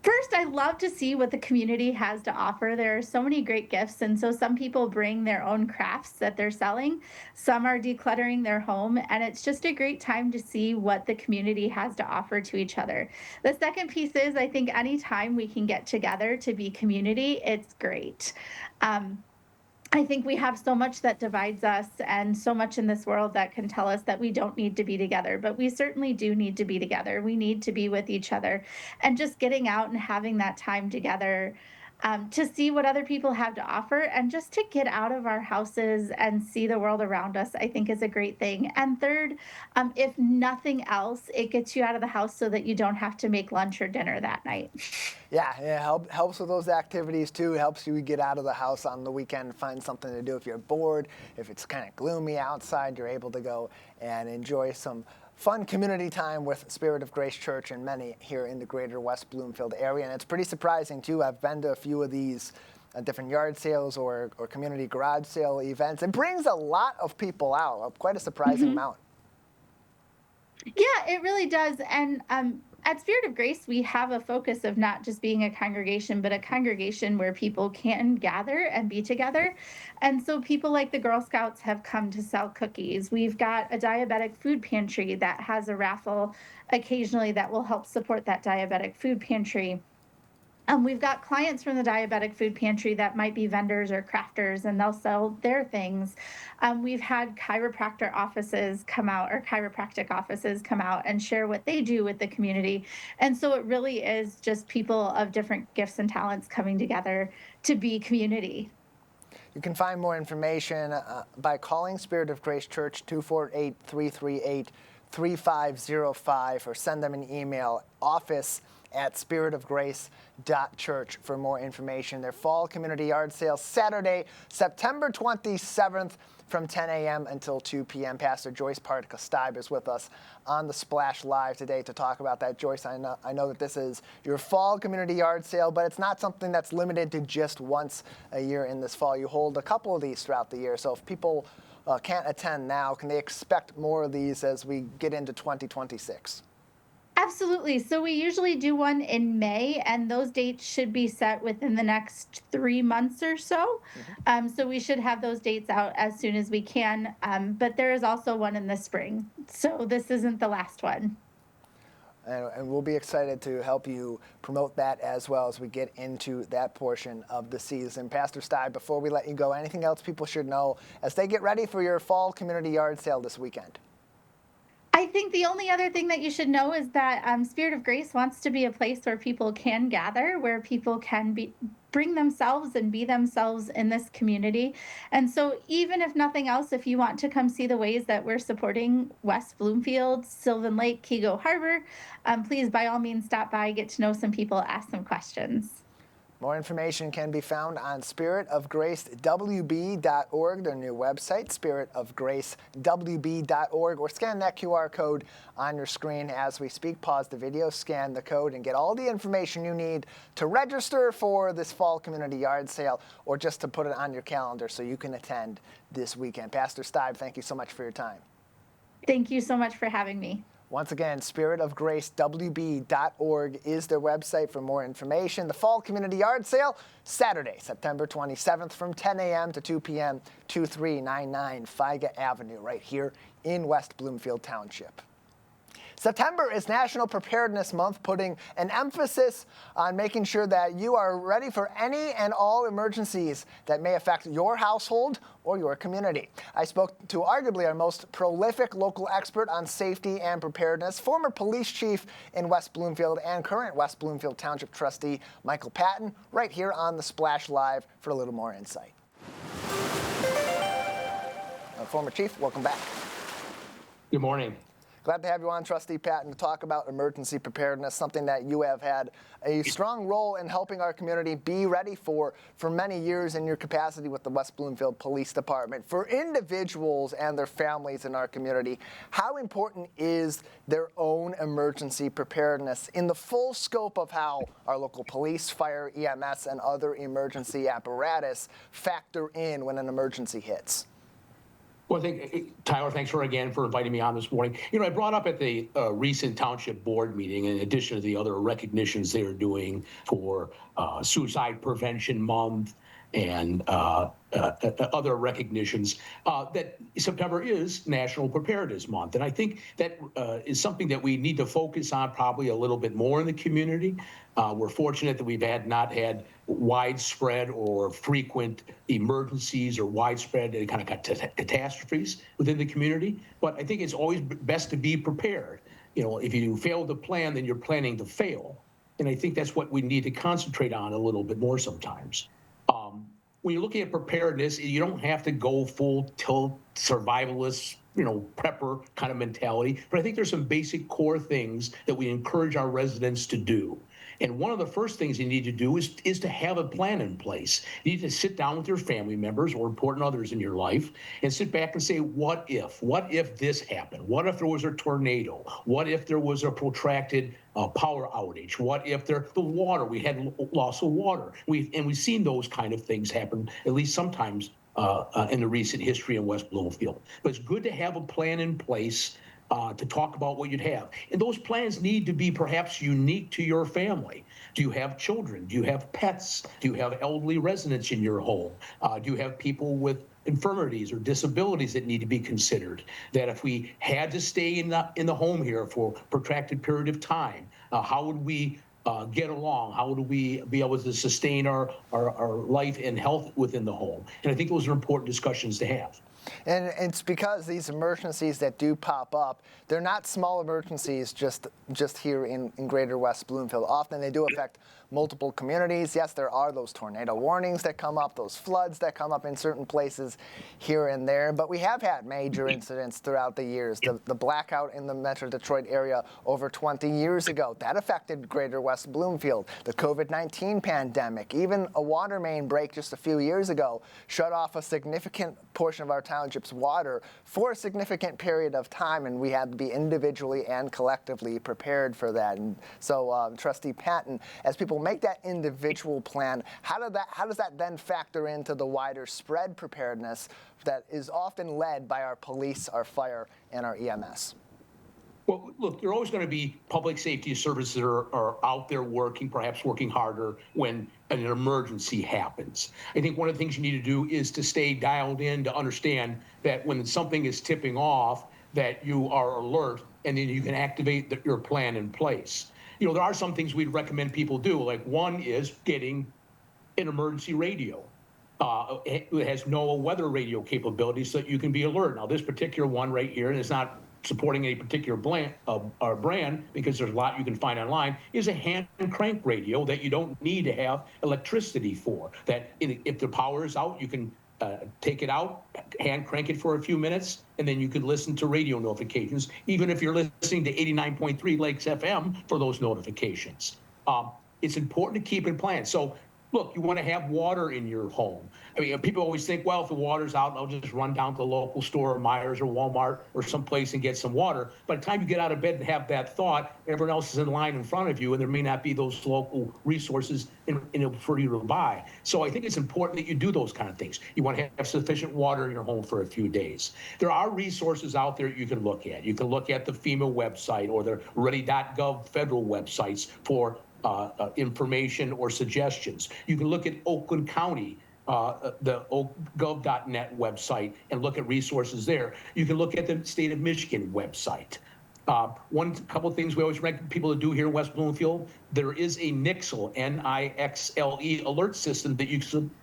First, I love to see what the community has to offer. There are so many great gifts. And so some people bring their own crafts that they're selling. Some are decluttering their home. And it's just a great time to see what the community has to offer to each other. The second piece is I think anytime we can get together to be community, it's great. I think we have so much that divides us and so much in this world that can tell us that we don't need to be together, but we certainly do need to be together. We need to be with each other, and just getting out and having that time together to see what other people have to offer and just to get out of our houses and see the world around us, I think is a great thing. And third, if nothing else, it gets you out of the house so that you don't have to make lunch or dinner that night. Yeah, it helps with those activities too. It helps you get out of the house on the weekend, find something to do if you're bored. If it's kind of gloomy outside, you're able to go and enjoy some fun community time with Spirit of Grace Church and many here in the greater West Bloomfield area. And it's pretty surprising too. I've been to a few of these different yard sales or community garage sale events. It brings a lot of people out, quite a surprising amount. Yeah, it really does. And at Spirit of Grace, we have a focus of not just being a congregation, but a congregation where people can gather and be together. And so people like the Girl Scouts have come to sell cookies. We've got a diabetic food pantry that has a raffle occasionally that will help support that diabetic food pantry. We've got clients from the diabetic food pantry that might be vendors or crafters, and they'll sell their things. We've had chiropractor offices come out, or chiropractic offices come out and share what they do with the community. And so it really is just people of different gifts and talents coming together to be community. You can find more information by calling Spirit of Grace Church 248-338-3505 or send them an email, office@spiritofgrace.church for more information. Their fall community yard sale Saturday, September 27th from 10 a.m. until 2 p.m. Pastor Joyce Partica-Steib is with us on the Splash Live today to talk about that. Joyce, I know that this is your fall community yard sale, but it's not something that's limited to just once a year in this fall. You hold a couple of these throughout the year, so if people can't attend now, can they expect more of these as we get into 2026? Absolutely. So we usually do one in May, and those dates should be set within the next 3 months or so. So we should have those dates out as soon as we can. But there is also one in the spring. So this isn't the last one. And we'll be excited to help you promote that as well as we get into that portion of the season. Pastor Steib, before we let you go, anything else people should know as they get ready for your fall community yard sale this weekend? I think the only other thing that you should know is that Spirit of Grace wants to be a place where people can gather, where people can bring themselves and be themselves in this community. And so even if nothing else, if you want to come see the ways that we're supporting West Bloomfield, Sylvan Lake, Keego Harbor, please by all means stop by, get to know some people, ask some questions. More information can be found on spiritofgracewb.org, their new website, spiritofgracewb.org, or scan that QR code on your screen as we speak. Pause the video, scan the code, and get all the information you need to register for this fall community yard sale or just to put it on your calendar so you can attend this weekend. Pastor Steib, thank you so much for your time. Thank you so much for having me. Once again, spiritofgracewb.org is their website for more information. The Fall Community Yard Sale, Saturday, September 27th from 10 a.m. to 2 p.m., 2399 Figa Avenue, right here in West Bloomfield Township. September is National Preparedness Month, putting an emphasis on making sure that you are ready for any and all emergencies that may affect your household or your community. I spoke to arguably our most prolific local expert on safety and preparedness, former police chief in West Bloomfield and current West Bloomfield Township trustee Michael Patton, right here on the Splash Live for a little more insight. Former chief, welcome back. Good morning. Glad to have you on, Trustee Patton, to talk about emergency preparedness, something that you have had a strong role in helping our community be ready for many years in your capacity with the West Bloomfield Police Department. For individuals and their families in our community, how important is their own emergency preparedness in the full scope of how our local police, fire, EMS, and other emergency apparatus factor in when an emergency hits? Well, I think, Tyler, thanks again for inviting me on this morning. You know, I brought up at the recent township board meeting, in addition to the other recognitions they are doing for Suicide Prevention Month and other recognitions, that September is National Preparedness Month. And I think that is something that we need to focus on probably a little bit more in the community. We're fortunate that we've not had widespread or frequent emergencies or widespread kind of catastrophes within the community. But I think it's always best to be prepared. You know, if you fail to plan, then you're planning to fail. And I think that's what we need to concentrate on a little bit more sometimes. When you're looking at preparedness, you don't have to go full tilt survivalist, prepper kind of mentality. But I think there's some basic core things that we encourage our residents to do. And one of the first things you need to do is to have a plan in place. You need to sit down with your family members or important others in your life and sit back and say, what if? What if this happened? What if there was a tornado? What if there was a protracted power outage? What if the water, we had loss of water? We've seen those kind of things happen, at least sometimes in the recent history in West Bloomfield. But it's good to have a plan in place to talk about what you'd have. And those plans need to be perhaps unique to your family. Do you have children? Do you have pets? Do you have elderly residents in your home? Do you have people with infirmities or disabilities that need to be considered? That if we had to stay in the home here for a protracted period of time, how would we get along? How would we be able to sustain our life and health within the home? And I think those are important discussions to have. And it's because these emergencies that do pop up, they're not small emergencies just here in Greater West Bloomfield. Often they do affect multiple communities. Yes, there are those tornado warnings that come up, those floods that come up in certain places here and there. But we have had major incidents throughout the years. The blackout in the Metro Detroit area over 20 years ago, that affected Greater West Bloomfield. The COVID-19 pandemic, even a water main break just a few years ago, shut off a significant portion of our township's water for a significant period of time, and we had to be individually and collectively prepared for that. And so, Trustee Patton, as people make that individual plan, how does that then factor into the wider spread preparedness that is often led by our police, our fire, and our EMS? Well, look, there are always going to be public safety services that are out there working, perhaps working harder when an emergency happens. I think one of the things you need to do is to stay dialed in to understand that when something is tipping off, that you are alert and then you can activate your plan in place. You know, there are some things we'd recommend people do. Like one is getting an emergency radio. It has NOAA weather radio capabilities so that you can be alert. Now, this particular one right here, and it's not supporting any particular brand because there's a lot you can find online, is a hand crank radio that you don't need to have electricity for. That if the power is out, you can take it out, hand crank it for a few minutes, and then you can listen to radio notifications, even if you're listening to 89.3 Lakes FM for those notifications. It's important to keep in plan. So, look, you want to have water in your home. I mean, people always think, well, if the water's out, I'll just run down to the local store, Myers or Walmart or someplace and get some water. By the time you get out of bed and have that thought, everyone else is in line in front of you, and there may not be those local resources for you to buy. So I think it's important that you do those kind of things. You want to have sufficient water in your home for a few days. There are resources out there you can look at. You can look at the FEMA website or the ready.gov federal websites for information or suggestions. You can look at Oakland County, the gov.net website, and look at resources there. You can look at the state of Michigan website. One couple of things we always recommend people to do here in West Bloomfield, there is a Nixle, N-I-X-L-E alert system that you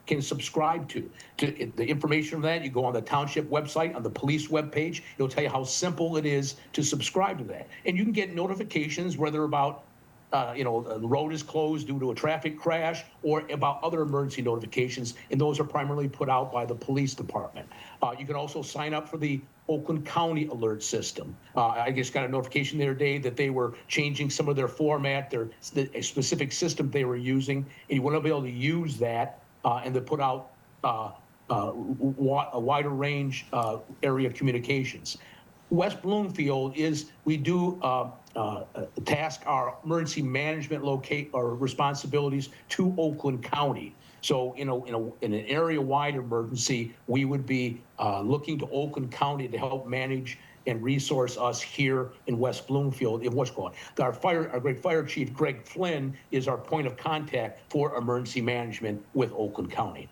can subscribe to. The information on that, you go on the township website, on the police webpage, it'll tell you how simple it is to subscribe to that. And you can get notifications whether about the road is closed due to a traffic crash or about other emergency notifications, and those are primarily put out by the police department. You can also sign up for the Oakland County alert system. I just got a notification the other day that they were changing some of their format, a specific system they were using, and you want to be able to use that and to put out a wider range area of communications. West Bloomfield we do task our emergency management responsibilities to Oakland County. So, in an area-wide emergency, we would be looking to Oakland County to help manage and resource us here in West Bloomfield. Our great fire chief, Greg Flynn, is our point of contact for emergency management with Oakland County.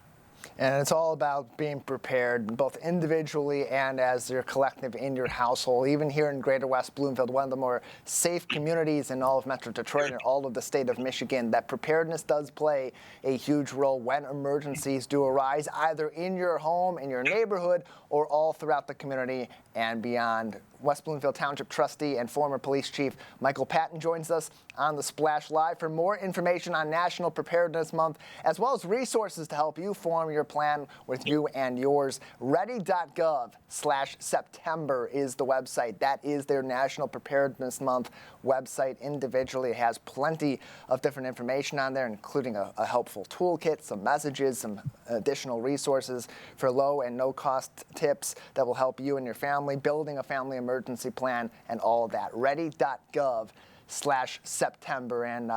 And it's all about being prepared, both individually and as your collective in your household. Even here in Greater West Bloomfield, one of the more safe communities in all of Metro Detroit and all of the state of Michigan, that preparedness does play a huge role when emergencies do arise, either in your home, in your neighborhood, or all throughout the community and beyond. West Bloomfield Township trustee and former police chief Michael Patton joins us on the Splash Live for more information on National Preparedness Month, as well as resources to help you form your plan with you and yours. Ready.gov/September is the website. That is their National Preparedness Month website. Individually, it has plenty of different information on there, including a helpful toolkit, some messages, some additional resources for low and no cost tips that will help you and your family, building a family emergency plan, and all of that. Ready.gov/September. And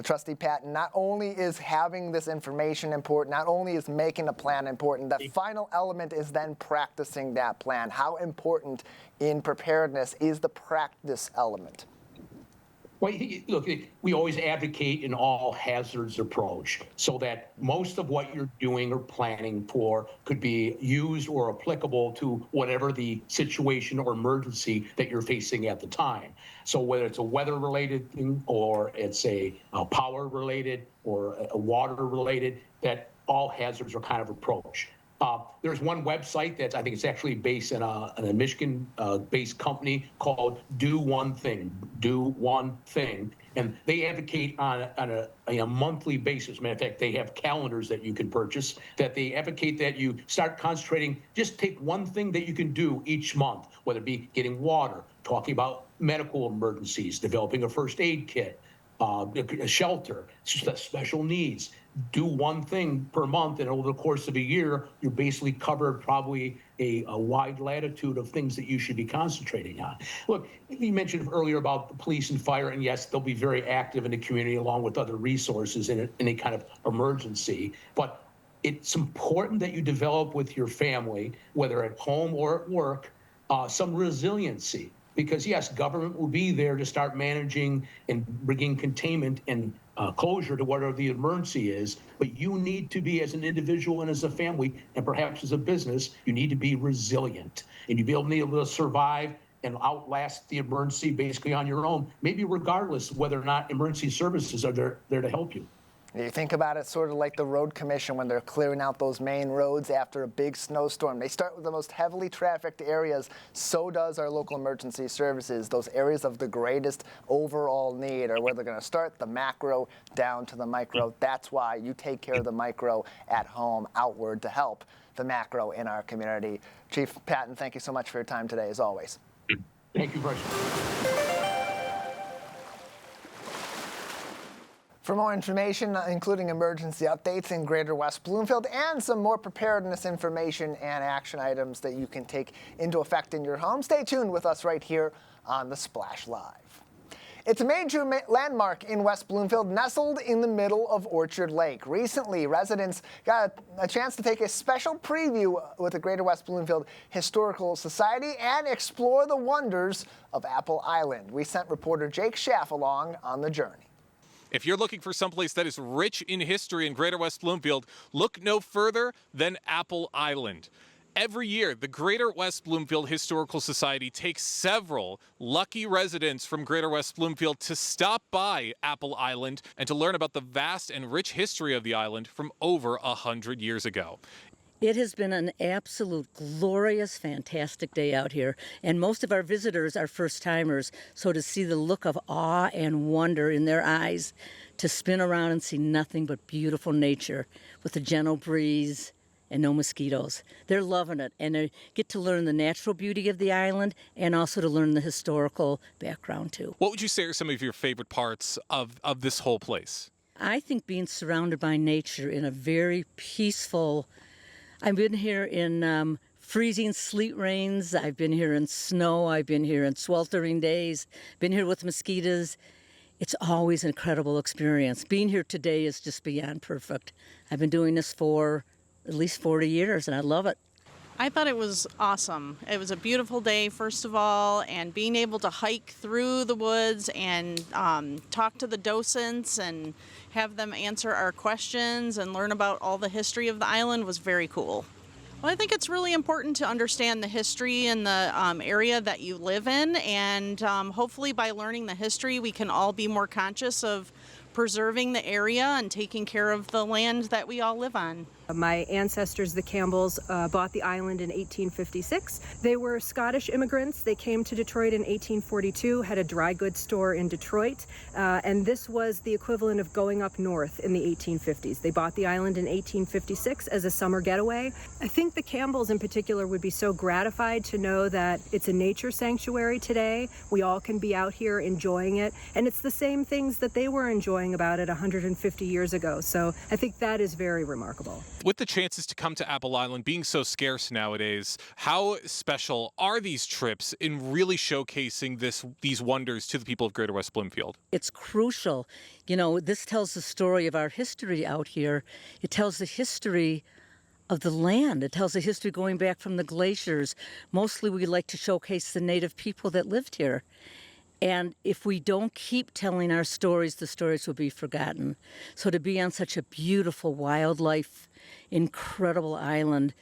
Trustee Patton, not only is having this information important, not only is making a plan important, the final element is then practicing that plan. How important in preparedness is the practice element? Well, look, we always advocate an all hazards approach so that most of what you're doing or planning for could be used or applicable to whatever the situation or emergency that you're facing at the time. So whether it's a weather-related thing or it's a power-related or a water-related, that all hazards are kind of approach. There's one website I think it's actually based in a Michigan-based company called Do One Thing, and they advocate on a monthly basis. Matter of fact, they have calendars that you can purchase that they advocate that you start concentrating, just take one thing that you can do each month, whether it be getting water, talking about medical emergencies, developing a first aid kit, a shelter, special needs. Do one thing per month, and over the course of a year, you're basically covered probably a wide latitude of things that you should be concentrating on. Look, you mentioned earlier about the police and fire, and yes, they'll be very active in the community along with other resources in any kind of emergency. But it's important that you develop with your family, whether at home or at work, some resiliency. Because yes, government will be there to start managing and bringing containment and closure to whatever the emergency is, but you need to be, as an individual and as a family, and perhaps as a business, you need to be resilient. And you'll be able to survive and outlast the emergency basically on your own, maybe regardless of whether or not emergency services are there to help you. You think about it sort of like the road commission when they're clearing out those main roads after a big snowstorm. They start with the most heavily trafficked areas. So does our local emergency services. Those areas of the greatest overall need are where they're going to start, the macro down to the micro. That's why you take care of the micro at home, outward to help the macro in our community. Chief Patton, thank you so much for your time today, as always. Thank you, President. For more information, including emergency updates in Greater West Bloomfield and some more preparedness information and action items that you can take into effect in your home, stay tuned with us right here on the Splash Live. It's a major landmark in West Bloomfield, nestled in the middle of Orchard Lake. Recently, residents got a chance to take a special preview with the Greater West Bloomfield Historical Society and explore the wonders of Apple Island. We sent reporter Jake Schaff along on the journey. If you're looking for someplace that is rich in history in Greater West Bloomfield, look no further than Apple Island. Every year, the Greater West Bloomfield Historical Society takes several lucky residents from Greater West Bloomfield to stop by Apple Island and to learn about the vast and rich history of the island from over 100 years ago. It has been an absolute glorious, fantastic day out here, and most of our visitors are first-timers, so to see the look of awe and wonder in their eyes, to spin around and see nothing but beautiful nature with a gentle breeze and no mosquitoes. They're loving it, and they get to learn the natural beauty of the island and also to learn the historical background, too. What would you say are some of your favorite parts of this whole place? I think being surrounded by nature in a very peaceful... I've been here in freezing sleet rains, I've been here in snow, I've been here in sweltering days, been here with mosquitoes. It's always an incredible experience. Being here today is just beyond perfect. I've been doing this for at least 40 years, and I love it. I thought it was awesome. It was a beautiful day, first of all, and being able to hike through the woods and talk to the docents and have them answer our questions and learn about all the history of the island was very cool. Well, I think it's really important to understand the history in the area that you live in, and hopefully by learning the history, we can all be more conscious of preserving the area and taking care of the land that we all live on. My ancestors, the Campbells, bought the island in 1856. They were Scottish immigrants. They came to Detroit in 1842, had a dry goods store in Detroit, and this was the equivalent of going up north in the 1850s. They bought the island in 1856 as a summer getaway. I think the Campbells in particular would be so gratified to know that it's a nature sanctuary today. We all can be out here enjoying it, and it's the same things that they were enjoying about it 150 years ago. So I think that is very remarkable. With the chances to come to Apple Island being so scarce nowadays, how special are these trips in really showcasing these wonders to the people of Greater West Bloomfield? It's crucial. You know, this tells the story of our history out here. It tells the history of the land. It tells the history going back from the glaciers. Mostly we like to showcase the native people that lived here. And if we don't keep telling our stories, the stories will be forgotten. So to be on such a beautiful wildlife, incredible island,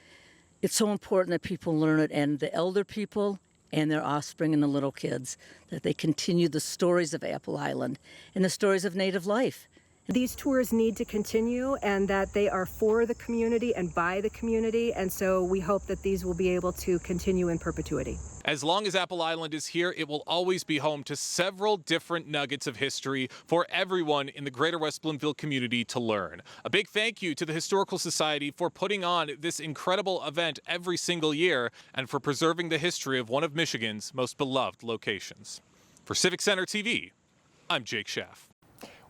it's so important that people learn it, and the elder people and their offspring and the little kids, that they continue the stories of Apple Island and the stories of native life. These tours need to continue, and that they are for the community and by the community, and so we hope that these will be able to continue in perpetuity. As long as Apple Island is here, it will always be home to several different nuggets of history for everyone in the Greater West Bloomfield community to learn. A big thank you to the Historical Society for putting on this incredible event every single year and for preserving the history of one of Michigan's most beloved locations. For Civic Center TV, I'm Jake Schaff.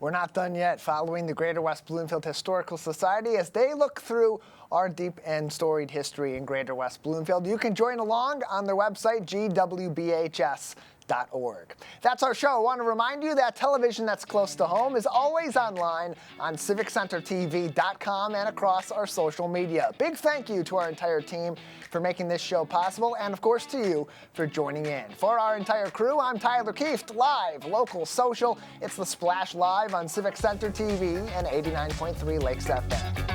We're not done yet following the Greater West Bloomfield Historical Society as they look through our deep and storied history in Greater West Bloomfield. You can join along on their website, gwbhs.org. That's our show. I want to remind you that television that's close to home is always online on civiccentertv.com and across our social media. Big thank you to our entire team for making this show possible, and of course to you for joining in. For our entire crew, I'm Tyler Kieft, live, local, social. It's The Splash Live on Civic Center TV and 89.3 Lakes FM.